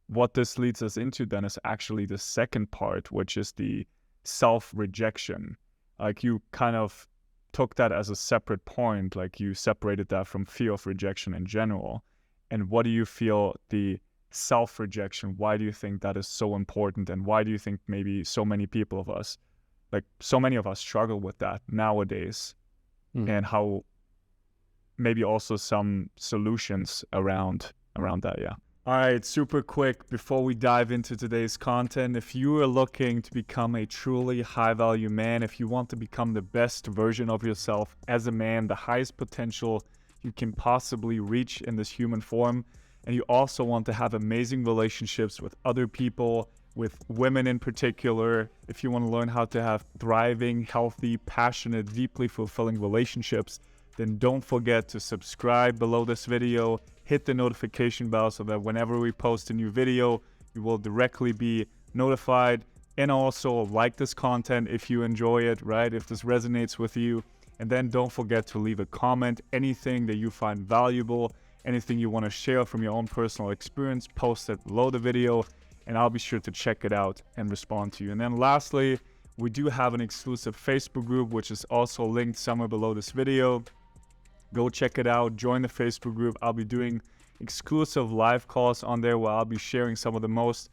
what this leads us into then is actually the second part, which is the self-rejection. Like you kind of took that as a separate point, like you separated that from fear of rejection in general. And what do you feel the self-rejection, why do you think that is so important? And why do you think maybe so many of us struggle with that nowadays? And how maybe also some solutions around that, yeah. All right, super quick, before we dive into today's content, if you are looking to become a truly high-value man, if you want to become the best version of yourself as a man, the highest potential you can possibly reach in this human form, and you also want to have amazing relationships with other people, with women in particular, if you want to learn how to have thriving, healthy, passionate, deeply fulfilling relationships, then don't forget to subscribe below this video, hit the notification bell so that whenever we post a new video, you will directly be notified. And also like this content if you enjoy it, right? If this resonates with you. And then don't forget to leave a comment, anything that you find valuable, anything you want to share from your own personal experience, post it below the video, and I'll be sure to check it out and respond to you. And then lastly, we do have an exclusive Facebook group, which is also linked somewhere below this video. Go check it out, join the Facebook group. I'll be doing exclusive live calls on there where I'll be sharing some of the most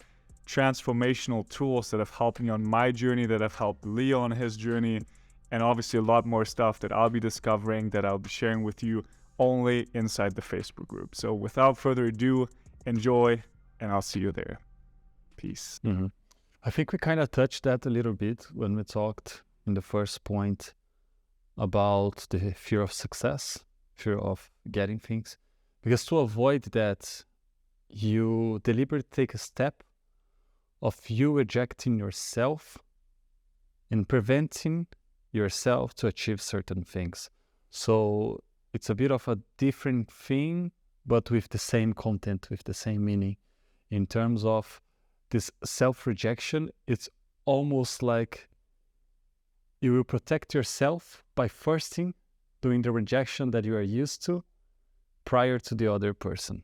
transformational tools that have helped me on my journey, that have helped Leo on his journey, and obviously a lot more stuff that I'll be discovering that I'll be sharing with you only inside the Facebook group. So without further ado, enjoy, and I'll see you there. Peace. I think we kind of touched that a little bit when we talked in the first point about the fear of success, fear of getting things. Because to avoid that, you deliberately take a step of you rejecting yourself and preventing yourself to achieve certain things. So it's a bit of a different thing, but with the same content, with the same meaning. In terms of this self-rejection, it's almost like you will protect yourself by first thing doing the rejection that you are used to prior to the other person.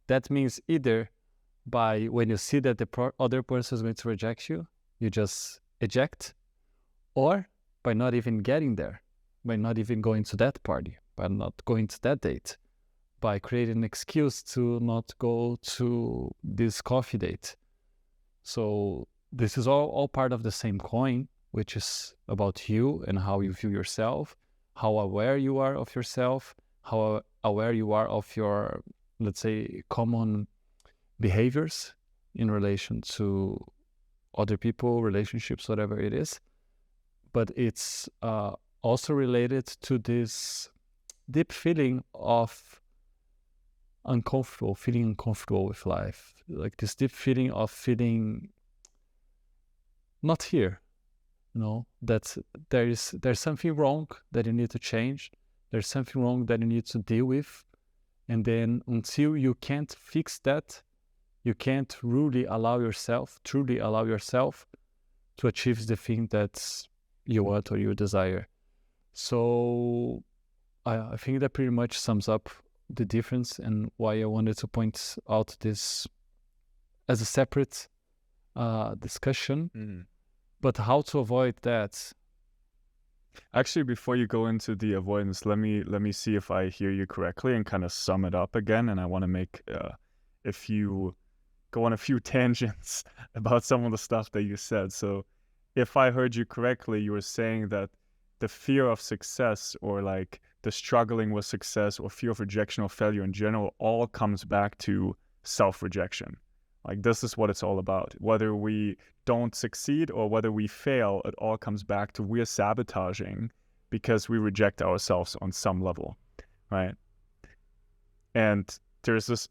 That means either by when you see that the other person is going to reject you, you just eject, or by not even getting there, by not even going to that party, by not going to that date, by creating an excuse to not go to this coffee date. So this is all part of the same coin, which is about you and how you view yourself, how aware you are of yourself, how aware you are of your, let's say, common behaviors in relation to other people, relationships, whatever it is. But it's also related to this deep feeling of feeling uncomfortable with life, like this deep feeling of feeling not here. That there's something wrong that you need to change. There's something wrong that you need to deal with. And then until you can't fix that, you can't truly allow yourself to achieve the thing that you want or you desire. So I think that pretty much sums up the difference and why I wanted to point out this as a separate discussion. But how to avoid that? Actually, before you go into the avoidance, let me see if I hear you correctly and kind of sum it up again. And I want to make go on a few tangents about some of the stuff that you said. So if I heard you correctly, you were saying that the fear of success, or like the struggling with success, or fear of rejection or failure in general, all comes back to self-rejection. Like, this is what it's all about. Whether we don't succeed or whether we fail, it all comes back to we're sabotaging because we reject ourselves on some level, right? And there's this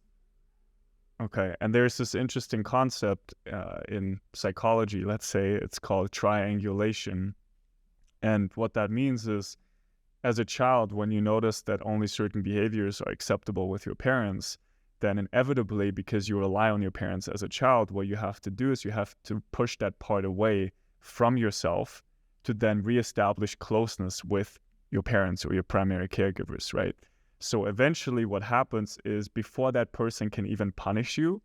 interesting concept in psychology, let's say it's called triangulation. And what that means is, as a child, when you notice that only certain behaviors are acceptable with your parents, then inevitably, because you rely on your parents as a child, what you have to do is you have to push that part away from yourself to then reestablish closeness with your parents or your primary caregivers, right? So eventually what happens is, before that person can even punish you,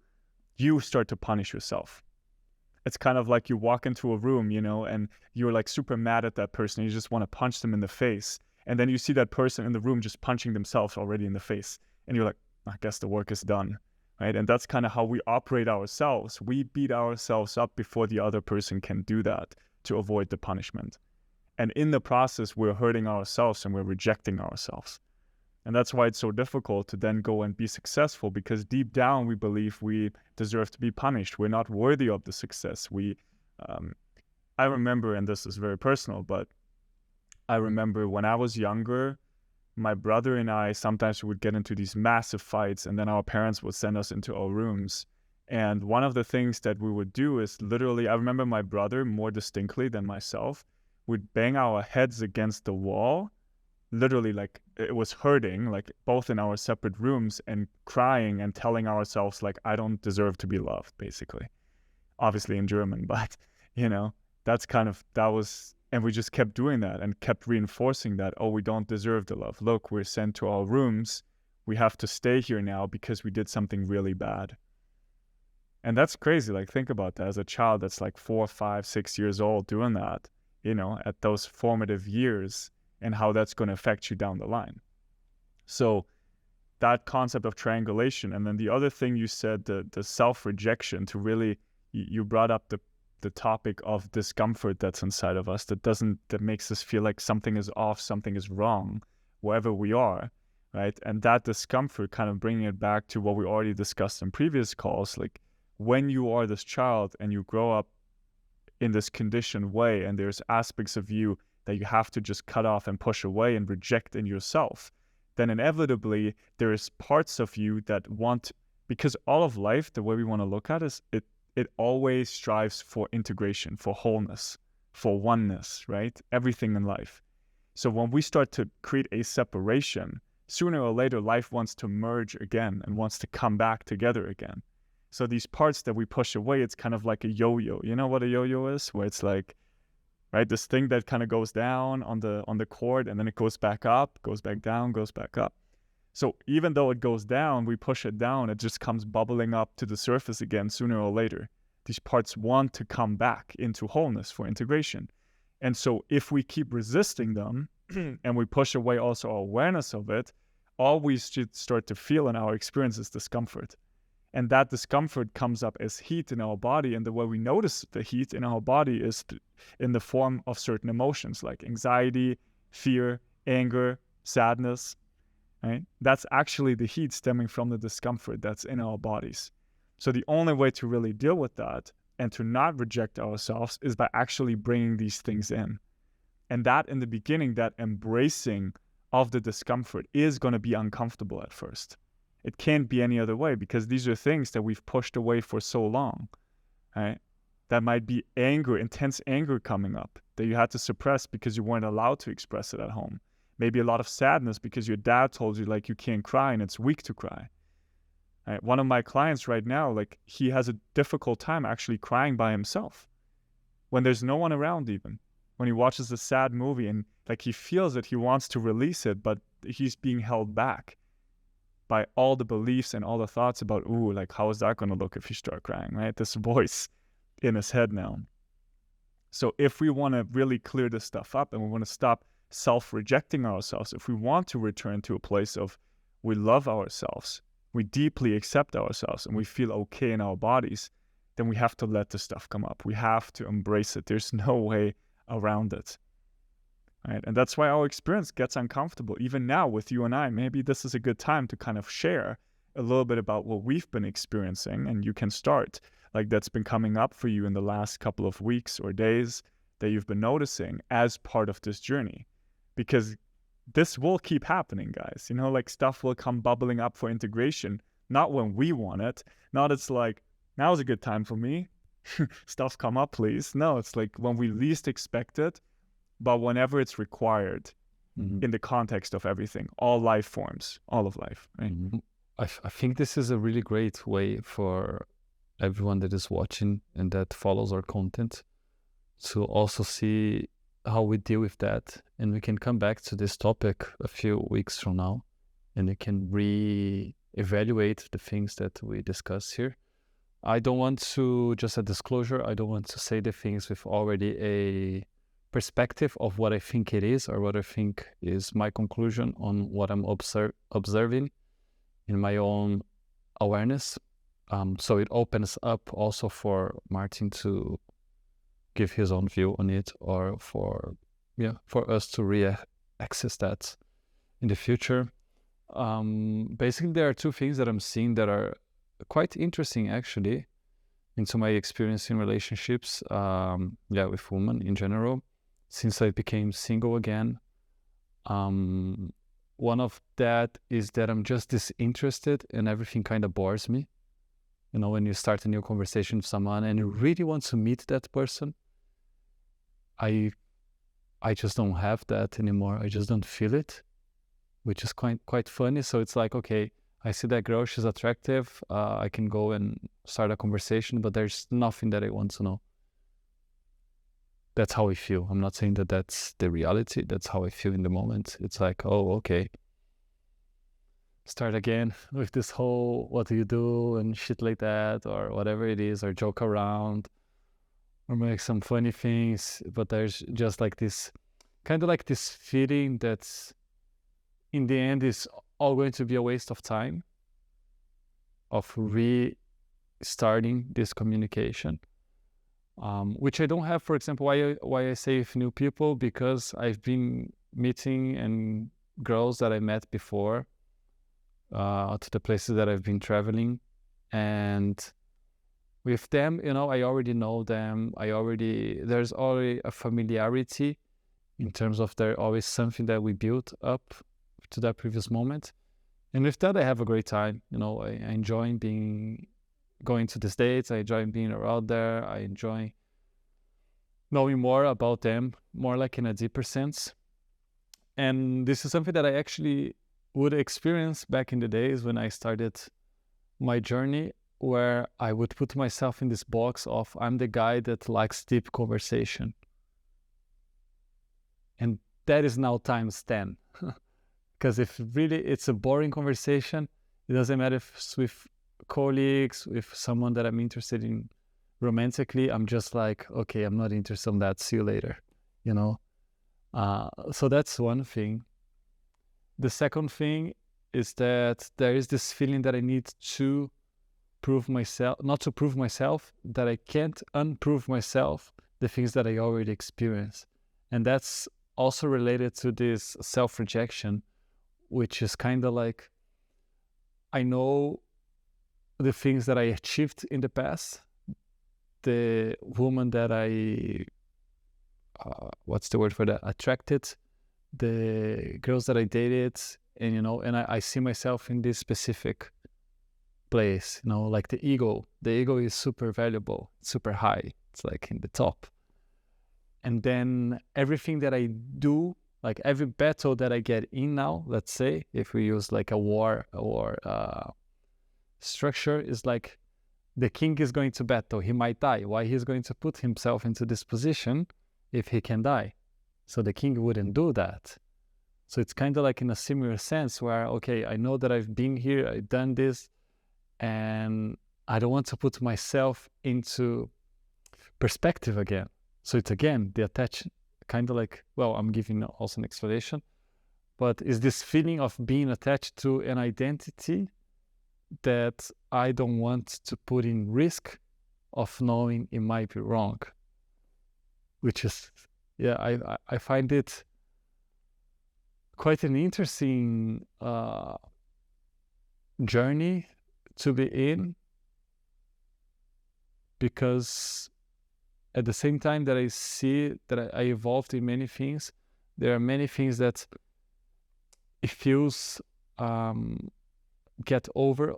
you start to punish yourself. It's kind of like you walk into a room, you know, and you're like super mad at that person. You just want to punch them in the face. And then you see that person in the room just punching themselves already in the face. And you're like, I guess the work is done, right? And that's kind of how we operate ourselves. We beat ourselves up before the other person can do that to avoid the punishment. And in the process, we're hurting ourselves and we're rejecting ourselves. And that's why it's so difficult to then go and be successful, because deep down we believe we deserve to be punished. We're not worthy of the success. I remember, and this is very personal, but I remember when I was younger, my brother and I, sometimes we would get into these massive fights, and then our parents would send us into our rooms. And one of the things that we would do is literally, I remember my brother more distinctly than myself, would bang our heads against the wall, literally like it was hurting, like both in our separate rooms, and crying and telling ourselves like, I don't deserve to be loved, basically. Obviously in German, but you know, and we just kept doing that and kept reinforcing that, oh, we don't deserve the love. Look, we're sent to our rooms. We have to stay here now because we did something really bad. And that's crazy. Like, think about that as a child that's like 4, 5, 6 years old doing that, you know, at those formative years, and how that's going to affect you down the line. So that concept of triangulation. And then the other thing you said, the self-rejection, to really, you brought up the topic of discomfort that's inside of us that makes us feel like something is off, something is wrong, wherever we are, right? And that discomfort, kind of bringing it back to what we already discussed in previous calls, like when you are this child and you grow up in this conditioned way, and there's aspects of you that you have to just cut off and push away and reject in yourself, then inevitably there's parts of you that want, because all of life, the way we want to look at it, is it always strives for integration, for wholeness, for oneness, right? Everything in life. So when we start to create a separation, sooner or later life wants to merge again and wants to come back together again. So these parts that we push away, it's kind of like a yo-yo. You know what a yo-yo is? Where it's like, right, this thing that kind of goes down on the cord, and then it goes back up, goes back down, goes back up. So even though it goes down, we push it down, it just comes bubbling up to the surface again sooner or later. These parts want to come back into wholeness for integration. And so if we keep resisting them and we push away also our awareness of it, all we should start to feel in our experience is discomfort. And that discomfort comes up as heat in our body. And the way we notice the heat in our body is in the form of certain emotions like anxiety, fear, anger, sadness. Right? That's actually the heat stemming from the discomfort that's in our bodies. So the only way to really deal with that and to not reject ourselves is by actually bringing these things in. And that in the beginning, that embracing of the discomfort is going to be uncomfortable at first. It can't be any other way, because these are things that we've pushed away for so long, right? That might be anger, intense anger coming up that you had to suppress because you weren't allowed to express it at home. Maybe a lot of sadness because your dad told you like you can't cry and it's weak to cry. Right? One of my clients right now, like he has a difficult time actually crying by himself when there's no one around, even when he watches a sad movie, and like he feels that he wants to release it, but he's being held back by all the beliefs and all the thoughts about, ooh, like how is that going to look if you start crying, right? This voice in his head now. So if we want to really clear this stuff up and we want to stop self-rejecting ourselves, if we want to return to a place of we love ourselves, we deeply accept ourselves, and we feel okay in our bodies, then we have to let the stuff come up. We have to embrace it. There's no way around it. Right? And that's why our experience gets uncomfortable. Even now with you and I, maybe this is a good time to kind of share a little bit about what we've been experiencing, and you can start, like that's been coming up for you in the last couple of weeks or days that you've been noticing as part of this journey. Because this will keep happening, guys. You know, like stuff will come bubbling up for integration, not when we want it. Not it's like, now's a good time for me. Stuff come up, please. No, it's like when we least expect it, but whenever it's required in the context of everything, all life forms, all of life. Right? I think this is a really great way for everyone that is watching and that follows our content to also see how we deal with that. And we can come back to this topic a few weeks from now, and we can re-evaluate the things that we discuss here. I don't want to, just a disclosure, I don't want to say the things with already a perspective of what I think it is or what I think is my conclusion on what I'm observing in my own awareness. So it opens up also for Martin to give his own view on it, or for us to re-access that in the future. Basically, there are two things that I'm seeing that are quite interesting, actually, into my experience in relationships, with women in general, since I became single again. One of that is that I'm just disinterested and everything kind of bores me. You know, when you start a new conversation with someone and you really want to meet that person, I just don't have that anymore. I just don't feel it, which is quite funny. So it's like, okay, I see that girl, she's attractive. I can go and start a conversation, but there's nothing that I want to know. That's how I feel. I'm not saying that that's the reality. That's how I feel in the moment. It's like, oh, okay. Start again with this whole, what do you do and shit like that, or whatever it is, or joke around, or make some funny things. But there's just like this, kind of like this feeling that's in the end is all going to be a waste of time of restarting this communication, which I don't have. For example, why I say with new people, because I've been meeting and girls that I met before to the places that I've been traveling, and with them, you know, I already know them. There's already a familiarity in terms of there always something that we built up to that previous moment. And with that, I have a great time. You know, I enjoy going to the States. I enjoy being around there. I enjoy knowing more about them, more like in a deeper sense. And this is something that I actually would experience back in the days when I started my journey, where I would put myself in this box of I'm the guy that likes deep conversation. And that is now times 10. Because if really it's a boring conversation, it doesn't matter if it's with colleagues, with someone that I'm interested in romantically, I'm just like, okay, I'm not interested in that. See you later, you know? So that's one thing. The second thing is that there is this feeling that I need to prove myself, not to prove myself, that I can't unprove myself the things that I already experienced. And that's also related to this self-rejection, which is kind of like, I know the things that I achieved in the past, the woman that I, what's the word for that, attracted, the girls that I dated, and, you know, and I see myself in this specific place, you know, like the ego is super valuable, super high. It's like in the top. And then everything that I do, like every battle that I get in now, let's say, if we use like a war structure, is like the king is going to battle. He might die. Why he's going to put himself into this position if he can die? So the king wouldn't do that. So it's kind of like in a similar sense where, okay, I know that I've been here, I've done this, and I don't want to put myself into perspective again. So it's again, the attach, kind of like, well, I'm giving also an explanation, but is this feeling of being attached to an identity that I don't want to put in risk of knowing it might be wrong, which is, I find it quite an interesting journey to be in, because at the same time that I see that I evolved in many things, there are many things that it feels get over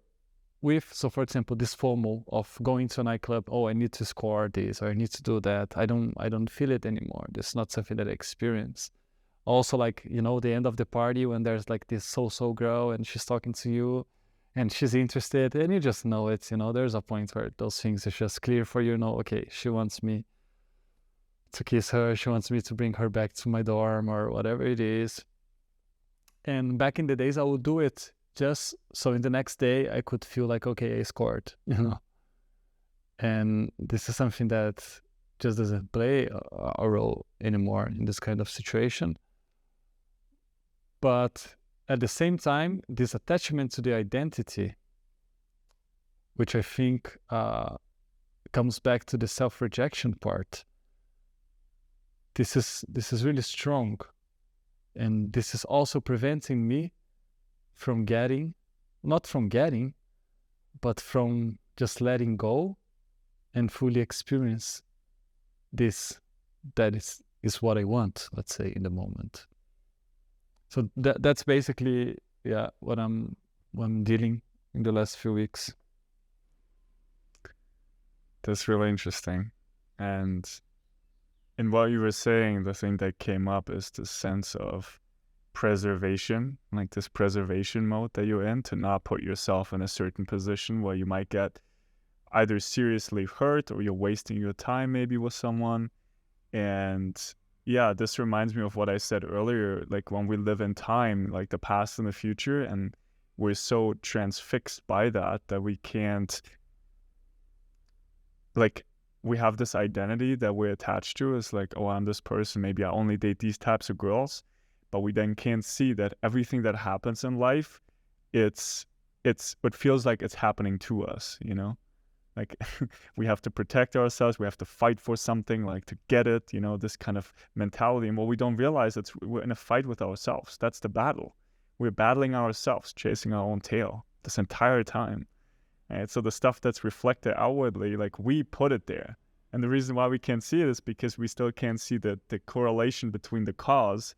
with. So for example, this FOMO of going to a nightclub, oh, I need to score this or I need to do that. I don't feel it anymore. That's not something that I experience. Also, like, you know, the end of the party when there's like this so-so girl and she's talking to you and she's interested and you just know it, you know, there's a point where those things are just clear for you, know, okay, she wants me to kiss her, she wants me to bring her back to my dorm or whatever it is. And back in the days, I would do it just so in the next day I could feel like, okay, I scored, you know. And this is something that just doesn't play a role anymore in this kind of situation. But at the same time, this attachment to the identity, which I think comes back to the self-rejection part, this is really strong. And this is also preventing me from not from getting, but from just letting go and fully experience this, that is what I want, let's say, in the moment. So that's basically, what I'm dealing in the last few weeks. That's really interesting. And in what you were saying, the thing that came up is the sense of preservation, like this preservation mode that you're in, to not put yourself in a certain position where you might get either seriously hurt or you're wasting your time maybe with someone. And yeah, this reminds me of what I said earlier, like when we live in time, like the past and the future, and we're so transfixed by that we can't, like, we have this identity that we're attached to. It's like, oh, I'm this person, maybe I only date these types of girls, but we then can't see that everything that happens in life, it feels like it's happening to us, you know? Like we have to protect ourselves, we have to fight for something, like to get it, you know, this kind of mentality. And what we don't realize is we're in a fight with ourselves. That's the battle. We're battling ourselves, chasing our own tail this entire time. Right? So the stuff that's reflected outwardly, like we put it there. And the reason why we can't see it is because we still can't see the correlation between the cause,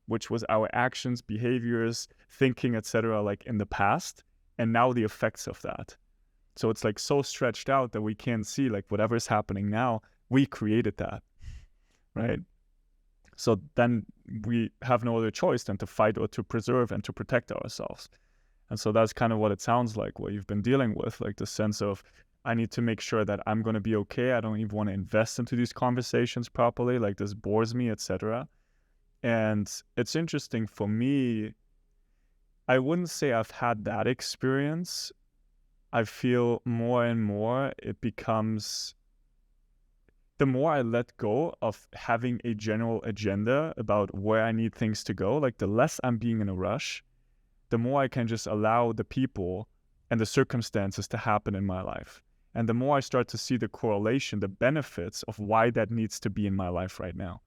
which was our actions, behaviors, thinking, etc., like in the past, and now the effects of that. So it's like so stretched out that we can't see, like, whatever's happening now, we created that, right? So then we have no other choice than to fight or to preserve and to protect ourselves. And so that's kind of what it sounds like, what you've been dealing with, like the sense of, I need to make sure that I'm going to be okay. I don't even want to invest into these conversations properly. Like this bores me, etc. And it's interesting for me, I wouldn't say I've had that experience. I feel more and more it becomes, the more I let go of having a general agenda about where I need things to go, like the less I'm being in a rush, the more I can just allow the people and the circumstances to happen in my life. And the more I start to see the correlation, the benefits of why that needs to be in my life right now.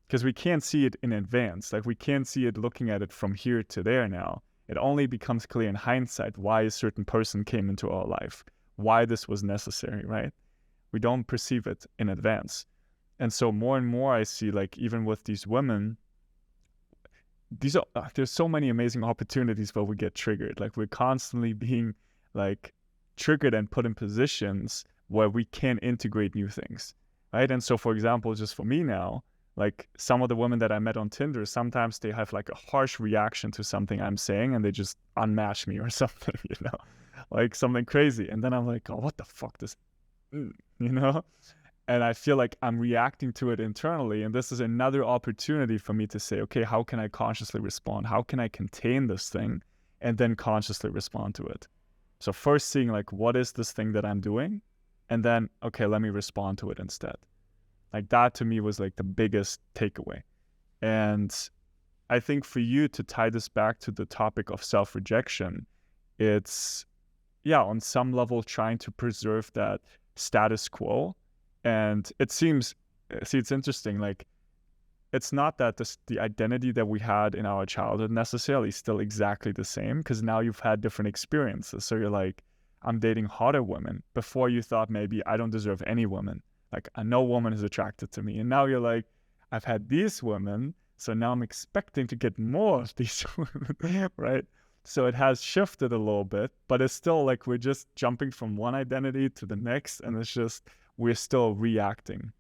Because we can't see it in advance. Like we can't see it looking at it from here to there now. It only becomes clear in hindsight why a certain person came into our life, why this was necessary, right? We don't perceive it in advance. And so more and more I see, like, even with these women, there's so many amazing opportunities where we get triggered. Like we're constantly being like triggered and put in positions where we can't integrate new things, right? And so, for example, just for me now, like some of the women that I met on Tinder, sometimes they have like a harsh reaction to something I'm saying and they just unmatch me or something, you know, like something crazy. And then I'm like, oh, what the fuck you know? And I feel like I'm reacting to it internally. And this is another opportunity for me to say, okay, how can I consciously respond? How can I contain this thing and then consciously respond to it? So first seeing like, what is this thing that I'm doing? And then, okay, let me respond to it instead. Like that to me was like the biggest takeaway. And I think for you to tie this back to the topic of self-rejection, it's, on some level trying to preserve that status quo. And it seems, it's interesting, like, it's not that the identity that we had in our childhood necessarily is still exactly the same, because now you've had different experiences. So you're like, I'm dating hotter women. Before you thought maybe I don't deserve any women. Like, no woman is attracted to me. And now you're like, I've had these women, so now I'm expecting to get more of these women, right? So it has shifted a little bit, but it's still like we're just jumping from one identity to the next, and it's just, we're still reacting.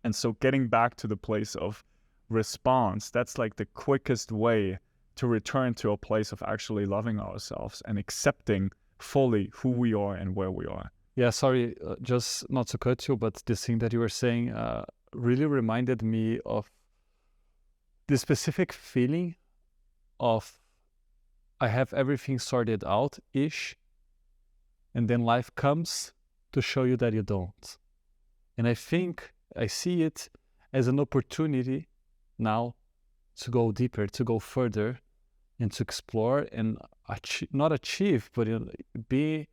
And so getting back to the place of response, that's like the quickest way to return to a place of actually loving ourselves and accepting fully who we are and where we are. Yeah, sorry, just not to cut you, but this thing that you were saying really reminded me of the specific feeling of I have everything sorted out-ish, and then life comes to show you that you don't. And I think I see it as an opportunity now to go deeper, to go further, and to explore and not achieve, but be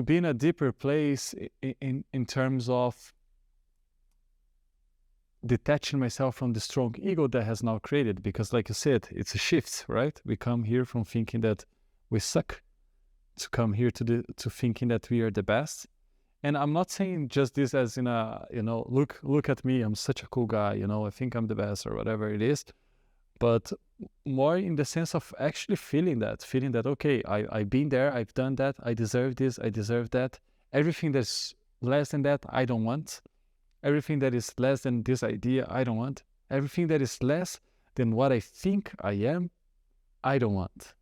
in a deeper place in terms of detaching myself from the strong ego that has now created. Because like you said, it's a shift, right? We come here from thinking that we suck to come here to thinking that we are the best. And I'm not saying just this as in a, look at me, I'm such a cool guy, I think I'm the best or whatever it is, but more in the sense of actually feeling that, okay, I've been there, I've done that, I deserve this, I deserve that. Everything that's less than that, I don't want. Everything that is less than this idea, I don't want. Everything that is less than what I think I am, I don't want.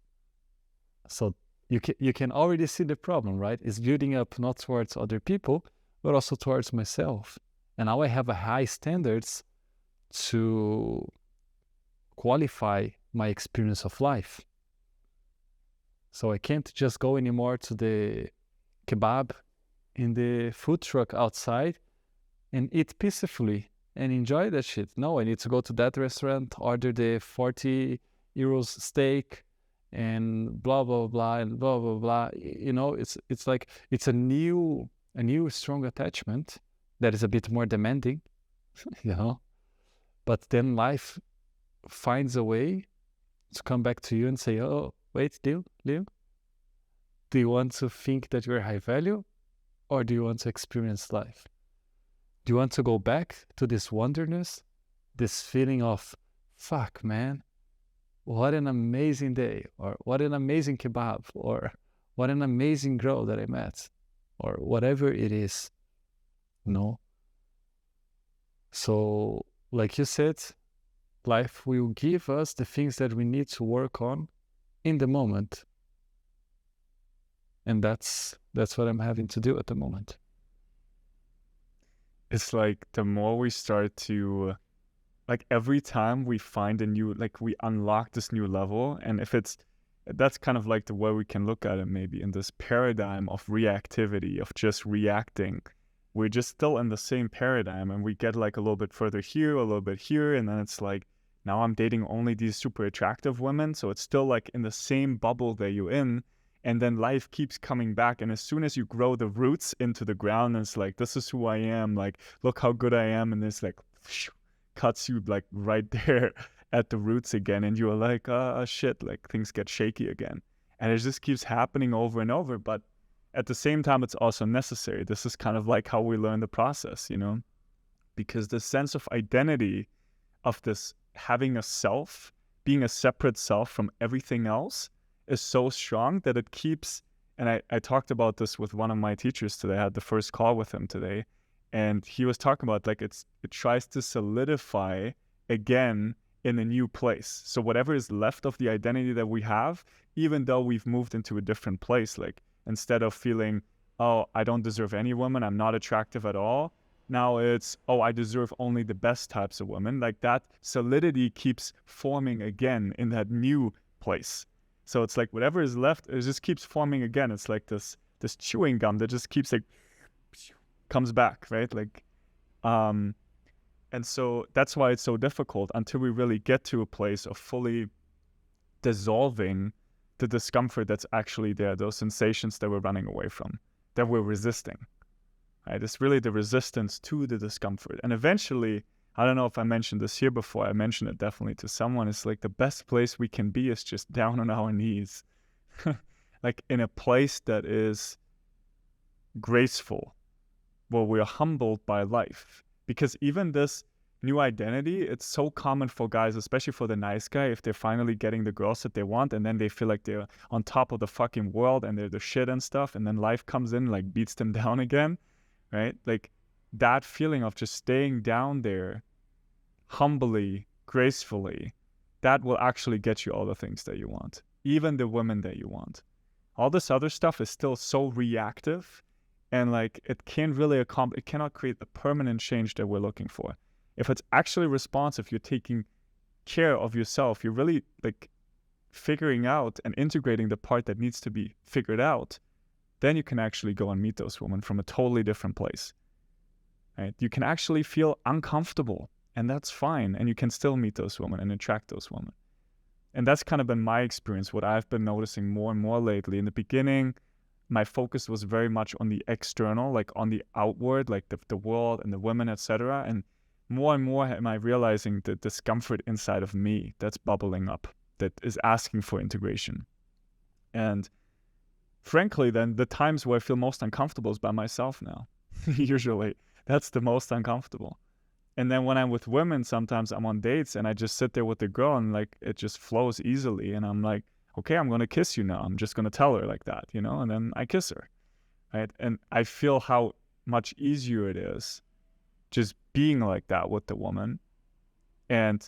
So you can already see the problem, right? It's building up not towards other people, but also towards myself. And now I have a high standards to qualify my experience of life. So I can't just go anymore to the kebab in the food truck outside and eat peacefully and enjoy that shit. No, I need to go to that restaurant, order the 40 euros steak and blah, blah, blah, and blah, blah, blah. It's like, it's a new strong attachment that is a bit more demanding, but then life finds a way to come back to you and say, oh, wait, Leo, do you want to think that you're high value, or do you want to experience life? Do you want to go back to this wonderness, this feeling of, fuck, man, what an amazing day, or what an amazing kebab, or what an amazing girl that I met, or whatever it is, So, like you said, life will give us the things that we need to work on in the moment. And that's what I'm having to do at the moment. It's like the more we start to, like every time we find a new, like we unlock this new level, and that's kind of like the way we can look at it maybe in this paradigm of reactivity, of just reacting. We're just still in the same paradigm, and we get like a little bit further here, a little bit here, and then it's like, now I'm dating only these super attractive women, so it's still like in the same bubble that you're in, and then life keeps coming back, and as soon as you grow the roots into the ground, and it's like, this is who I am, like, look how good I am, and it's like, cuts you like right there at the roots again, and you're like, shit, like things get shaky again. And it just keeps happening over and over, but at the same time, it's also necessary. This is kind of like how we learn the process, because the sense of identity of this having a self, being a separate self from everything else, is so strong that it keeps, and I talked about this with one of my teachers today. I had the first call with him today, and he was talking about like it tries to solidify again in a new place. So whatever is left of the identity that we have, even though we've moved into a different place, like instead of feeling, oh, I don't deserve any woman, I'm not attractive at all, now it's, oh, I deserve only the best types of women. Like that solidity keeps forming again in that new place. So it's like whatever is left, it just keeps forming again. It's like this chewing gum that just keeps like comes back, right? Like, and so that's why it's so difficult until we really get to a place of fully dissolving the discomfort that's actually there, those sensations that we're running away from, that we're resisting. Right? It's really the resistance to the discomfort. And eventually, I don't know if I mentioned this here before, I mentioned it definitely to someone, it's like the best place we can be is just down on our knees. Like in a place that is graceful, where we're humbled by life. Because even this new identity, it's so common for guys, especially for the nice guy, if they're finally getting the girls that they want, and then they feel like they're on top of the fucking world and they're the shit and stuff, and then life comes in, like beats them down again, right? Like that feeling of just staying down there humbly, gracefully, that will actually get you all the things that you want, even the women that you want. All this other stuff is still so reactive, and like it can't really it cannot create the permanent change that we're looking for. If it's actually responsive, you're taking care of yourself, you're really like figuring out and integrating the part that needs to be figured out, then you can actually go and meet those women from a totally different place, right? You can actually feel uncomfortable, and that's fine. And you can still meet those women and attract those women. And that's kind of been my experience, what I've been noticing more and more lately. In the beginning, my focus was very much on the external, like on the outward, like the world and the women, etc. And more am I realizing the discomfort inside of me that's bubbling up, that is asking for integration. And frankly, then the times where I feel most uncomfortable is by myself now. Usually, that's the most uncomfortable. And then when I'm with women, sometimes I'm on dates and I just sit there with the girl and like it just flows easily. And I'm like, okay, I'm going to kiss you now. I'm just going to tell her like that, and then I kiss her, right? And I feel how much easier it is just being like that with the woman. And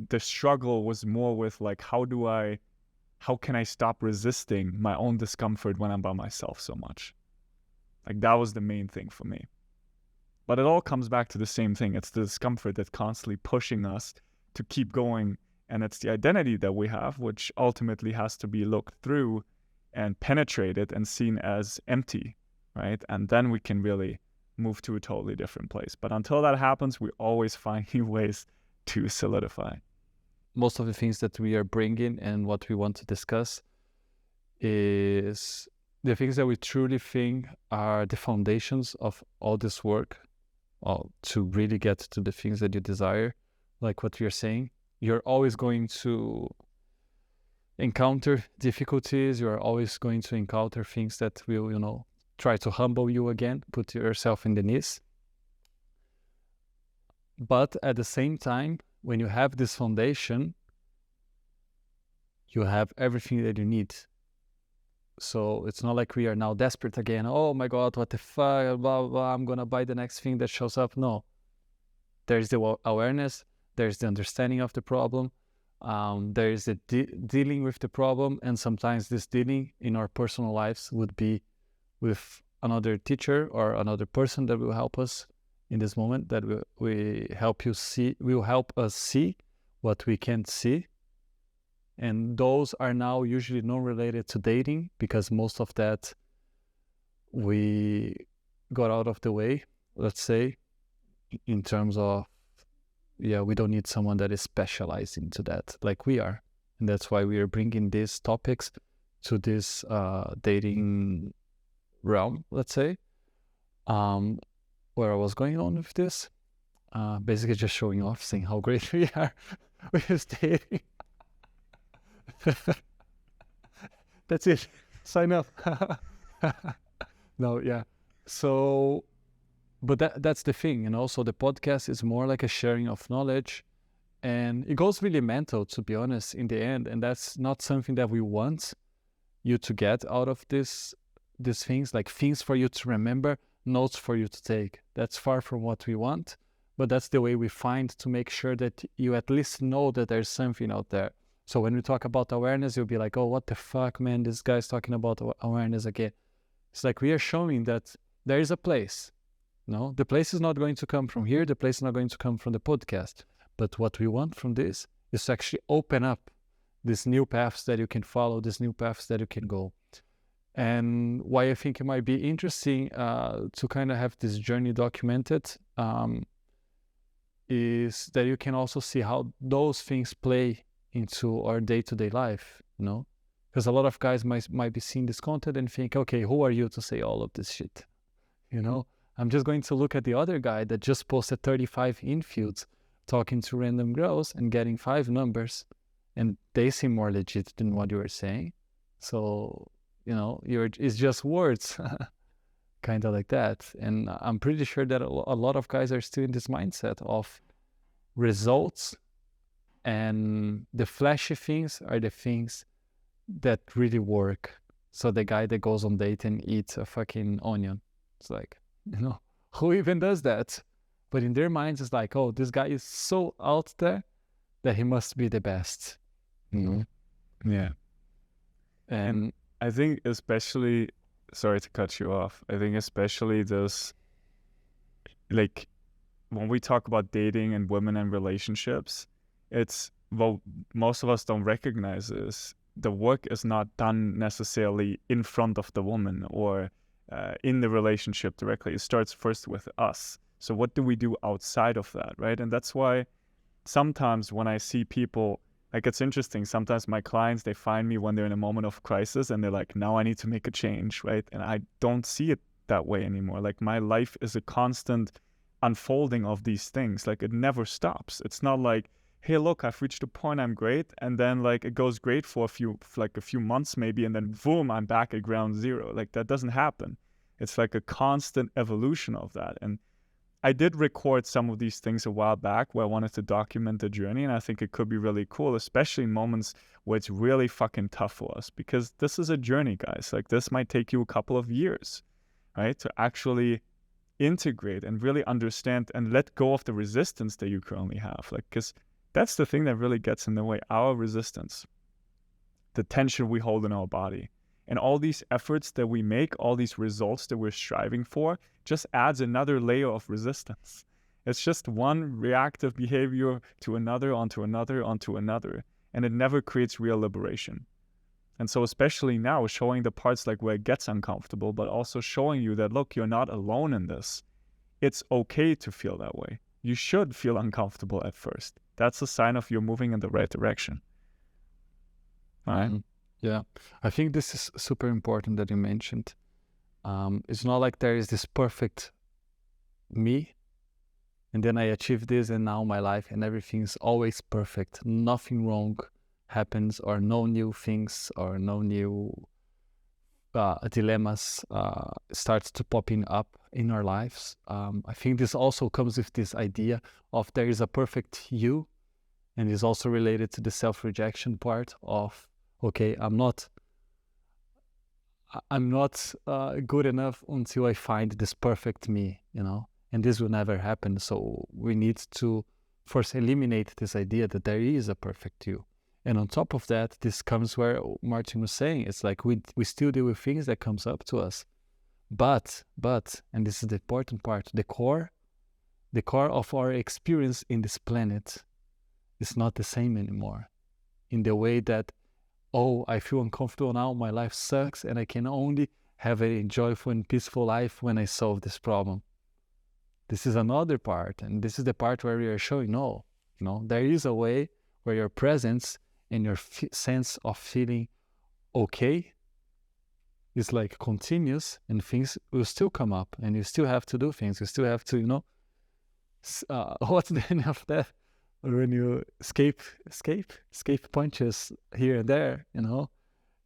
the struggle was more with like, how can I stop resisting my own discomfort when I'm by myself so much? Like that was the main thing for me. But it all comes back to the same thing. It's the discomfort that's constantly pushing us to keep going. And it's the identity that we have, which ultimately has to be looked through and penetrated and seen as empty, right? And then we can really move to a totally different place. But until that happens, we always find new ways to solidify. Most of the things that we are bringing and what we want to discuss is the things that we truly think are the foundations of all this work to really get to the things that you desire. Like what you're saying, you're always going to encounter difficulties. You're always going to encounter things that will, try to humble you again, put yourself in the knees. But at the same time, when you have this foundation, you have everything that you need. So it's not like we are now desperate again. Oh my God, what the fuck, blah, blah, I'm going to buy the next thing that shows up. No. There's the awareness. There's the understanding of the problem. There's the dealing with the problem. And sometimes this dealing in our personal lives would be with another teacher or another person that will help us in this moment, that will help us see what we can't see. And those are now usually not related to dating, because most of that we got out of the way, let's say, in terms of, we don't need someone that is specialized into that like we are. And that's why we are bringing these topics to this dating realm, let's say. Where I was going on with this, basically just showing off, saying how great we are with dating. That's it. Sign up. No, yeah. So, but that's the thing, So the podcast is more like a sharing of knowledge, and it goes really mental, to be honest, in the end. And that's not something that we want you to get out of these things, like things for you to remember, notes for you to take. That's far from what we want, but that's the way we find to make sure that you at least know that there's something out there. So when we talk about awareness, you'll be like, oh, what the fuck, man, this guy's talking about awareness again. It's like we are showing that there is a place. No, the place is not going to come from here. The place is not going to come from the podcast. But what we want from this is to actually open up these new paths that you can follow, these new paths that you can go. And why I think it might be interesting to kind of have this journey documented is that you can also see how those things play into our day-to-day life, because a lot of guys might be seeing this content and think, okay, who are you to say all of this shit? I'm just going to look at the other guy that just posted 35 infields talking to random girls and getting 5 numbers, and they seem more legit than what you were saying. So, it's just words, kind of like that. And I'm pretty sure that a lot of guys are still in this mindset of results, and the flashy things are the things that really work. So the guy that goes on date and eats a fucking onion, it's like, who even does that? But in their minds, it's like, oh, this guy is so out there that he must be the best. Yeah. And I think especially, sorry to cut you off, I think especially this, like, when we talk about dating and women and relationships, it's, well, most of us don't recognize this, the work is not done necessarily in front of the woman or in the relationship directly. It starts first with us. So what do we do outside of that, right? And that's why sometimes when I see people, like, it's interesting, sometimes my clients, they find me when they're in a moment of crisis and they're like, now I need to make a change, right? And I don't see it that way anymore. Like, my life is a constant unfolding of these things. Like, it never stops. It's not like, hey, look, I've reached a point, I'm great, and then like it goes great for a few months maybe, and then boom, I'm back at ground zero. Like, that doesn't happen. It's like a constant evolution of that. And I did record some of these things a while back where I wanted to document the journey, and I think it could be really cool, especially in moments where it's really fucking tough for us, because this is a journey, guys. Like, this might take you a couple of years, right, to actually integrate and really understand and let go of the resistance that you currently have. Like, because that's the thing that really gets in the way, our resistance, the tension we hold in our body. And all these efforts that we make, all these results that we're striving for, just adds another layer of resistance. It's just one reactive behavior to another, onto another, onto another. And it never creates real liberation. And so especially now, showing the parts like where it gets uncomfortable, but also showing you that, look, you're not alone in this. It's okay to feel that way. You should feel uncomfortable at first. That's a sign of you're moving in the right direction. All right? Yeah, I think this is super important that you mentioned. It's not like there is this perfect me, and then I achieve this, and now my life and everything's always perfect. Nothing wrong happens, or no new things, or no new dilemmas starts to popping up in our lives. I think this also comes with this idea of there is a perfect you, and is also related to the self-rejection part of, okay, I'm not good enough until I find this perfect me, and this will never happen. So we need to first eliminate this idea that there is a perfect you. And on top of that, this comes where Martin was saying, it's like we still deal with things that comes up to us. But, and this is the important part, the core of our experience in this planet is not the same anymore. In the way that, oh, I feel uncomfortable now, my life sucks, and I can only have a joyful and peaceful life when I solve this problem. This is another part, and this is the part where we are showing, no, there is a way where your presence and your sense of feeling okay is like continuous, and things will still come up, and you still have to do things. You still have to, what's the end of that? When you escape punches here and there,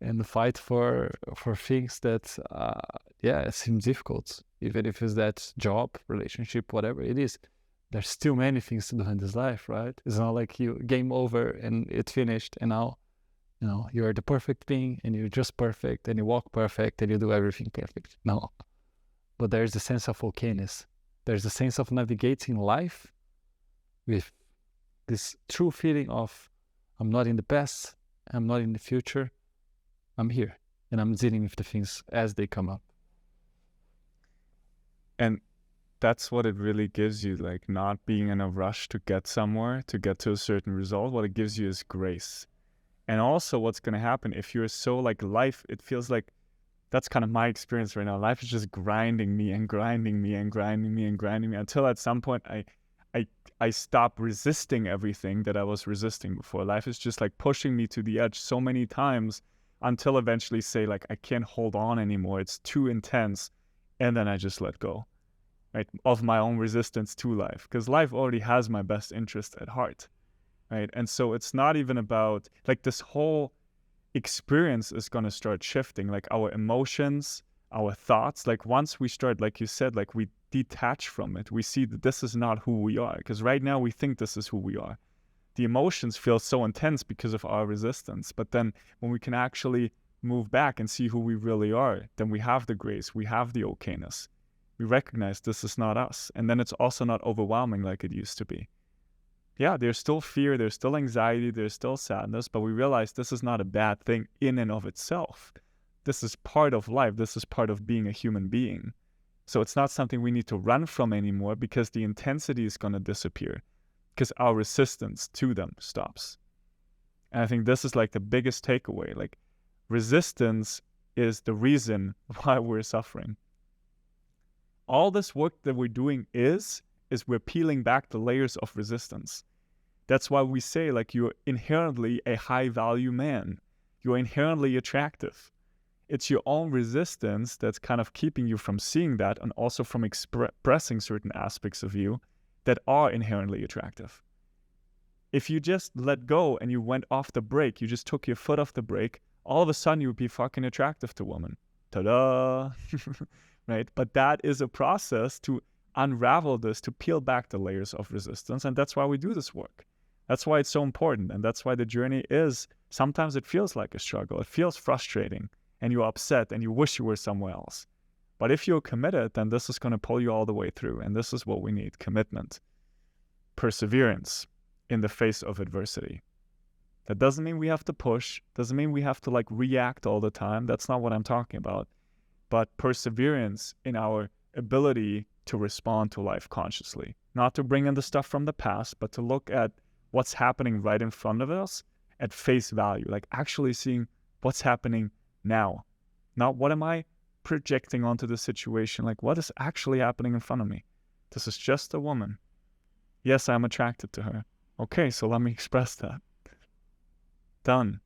and fight for things that, it seems difficult. Even if it's that job, relationship, whatever it is, there's still many things to do in this life, right? It's not like you game over and it's finished, and now, you're the perfect thing, and you're just perfect, and you walk perfect, and you do everything perfect. No. But there's a sense of okayness. There's a sense of navigating life with this true feeling of, I'm not in the past, I'm not in the future, I'm here, and I'm dealing with the things as they come up. And that's what it really gives you, like, not being in a rush to get somewhere, to get to a certain result. What it gives you is grace. And also what's going to happen if you're so like life, it feels like, that's kind of my experience right now. Life is just grinding me and grinding me and grinding me and grinding me until at some point I stop resisting everything that I was resisting before. Life is just like pushing me to the edge so many times until eventually say, like, I can't hold on anymore. It's too intense. And then I just let go, right, of my own resistance to life, because life already has my best interest at heart, right? And so it's not even about, like, this whole experience is going to start shifting, like our emotions, our thoughts. Like, once we start, like you said, like, we detach from it, we see that this is not who we are, because right now we think this is who we are. The emotions feel so intense because of our resistance, but then when we can actually move back and see who we really are, then we have the grace, we have the okayness, we recognize this is not us, and then it's also not overwhelming like it used to be. Yeah, there's still fear, there's still anxiety, there's still sadness, but we realize this is not a bad thing in and of itself. This is part of life, this is part of being a human being. So it's not something we need to run from anymore, because the intensity is going to disappear, because our resistance to them stops. And I think this is like the biggest takeaway. Like, resistance is the reason why we're suffering. All this work that we're doing is we're peeling back the layers of resistance. That's why we say, like, you're inherently a high value man. You're inherently attractive. It's your own resistance that's kind of keeping you from seeing that, and also from expressing certain aspects of you that are inherently attractive. If you just let go and you went off the brake, you just took your foot off the brake, all of a sudden you would be fucking attractive to women. Ta-da! Right? But that is a process to unravel this, to peel back the layers of resistance. And that's why we do this work. That's why it's so important. And that's why the journey is, sometimes it feels like a struggle. It feels frustrating, and you're upset and you wish you were somewhere else. But if you're committed, then this is going to pull you all the way through. And this is what we need: commitment, perseverance in the face of adversity. That doesn't mean we have to push, doesn't mean we have to like react all the time. That's not what I'm talking about. But perseverance in our ability to respond to life consciously, not to bring in the stuff from the past, but to look at what's happening right in front of us at face value, like actually seeing what's happening now. Not what am I projecting onto the situation, like what is actually happening in front of me. This is just a woman. Yes, I'm attracted to her. Okay, so let me express that. Done.